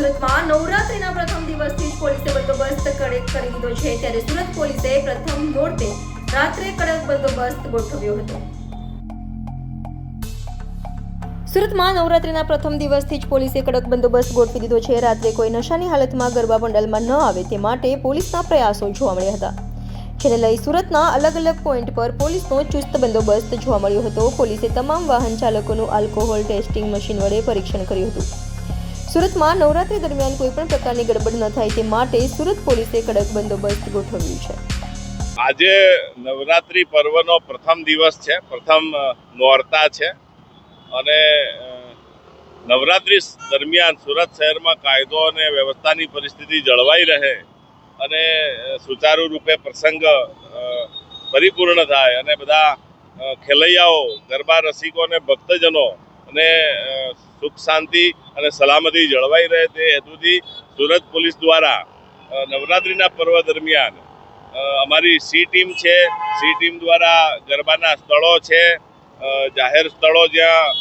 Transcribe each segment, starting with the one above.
સુરતમાં નવરાત્રીના પ્રથમ દિવસથી જ પોલીસે બંદોબસ્ત કડક કરી દીધો છે, ત્યારે સુરત પોલીસે પ્રથમ નોરતે રાત્રે કડક બંદોબસ્ત ગોઠવ્યો હતો. સુરતમાં નવરાત્રીના પ્રથમ દિવસથી જ પોલીસે કડક બંદોબસ્ત ગોઠવી દીધો છે. રાત્રે કોઈ નશાની હાલતમાં ગરબા પંડાલમાં ન આવે તે માટે પોલીસના પ્રયાસો જોવા મળ્યા હતા, જેને લઈ સુરતના અલગ અલગ પોઈન્ટ પર પોલીસનો ચુસ્ત બંદોબસ્ત જોવા મળ્યો હતો. પોલીસે તમામ વાહન ચાલકોનું આલ્કોહોલ ટેસ્ટિંગ મશીન વડે પરીક્ષણ કર્યું હતું. સુરતમાં નવરાત્રી દરમિયાન કોઈ પણ પ્રકારની ગડબડ ન થાય તે માટે સુરત પોલીસે કડક બંદોબસ્ત ગોઠવ્યું છે. આજે નવરાત્રી પર્વનો પ્રથમ દિવસ છે, પ્રથમ નોરતા છે અને નવરાત્રી દરમિયાન સુરત શહેરમાં કાયદો અને વ્યવસ્થાની પરિસ્થિતિ જળવાઈ રહે અને સુચારુ રૂપે પ્રસંગ પરિપૂર્ણ થાય અને બધા ખેલૈયાઓ, ગરબા રસિકો અને ભક્તજનો અને સુખ શાંતિ અને સલામતી જળવાઈ રહે તે હેતુથી સુરત પોલીસ દ્વારા નવરાત્રિના પર્વ દરમિયાન અમારી સી ટીમ છે. સી ટીમ દ્વારા ગરબાના સ્થળો છે, જાહેર સ્થળો જ્યાં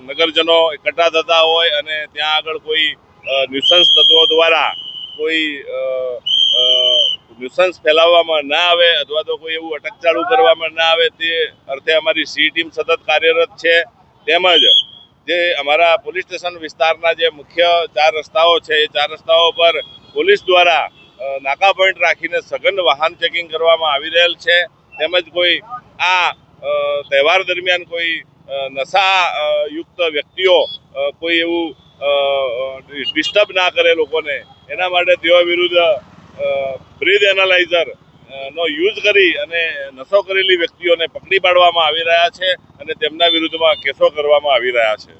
નગરજનો એકઠા થતા હોય અને ત્યાં આગળ કોઈ ન્યુસન્સ તત્વો દ્વારા કોઈ ન્યુસન્સ ફેલાવવામાં ના આવે અથવા તો કોઈ એવું અટકચાળું કરવામાં ના આવે તે અર્થે અમારી સી ટીમ સતત કાર્યરત છે. તેમજ જે અમારા પોલીસ સ્ટેશન વિસ્તારના જે મુખ્ય 4 રસ્તાઓ છે એ 4 રસ્તાઓ પર પોલીસ દ્વારા નાકા પોઈન્ટ રાખીને સઘન વાહન ચેકિંગ કરવામાં આવી રહેલ છે. તેમજ કોઈ આ તહેવાર દરમિયાન કોઈ નશાયુક્ત વ્યક્તિઓ કોઈ એવું ડિસ્ટર્બ ના કરે લોકોને, એના માટે તેઓ વિરુદ્ધ બ્રીથ એનાલાઇઝર નો યુઝ કરી અને નશો કરેલી વ્યક્તિઓને પકડી પાડવામાં આવી રહ્યા છે અને તેમના વિરુદ્ધમાં કેસો કરવામાં આવી રહ્યા છે.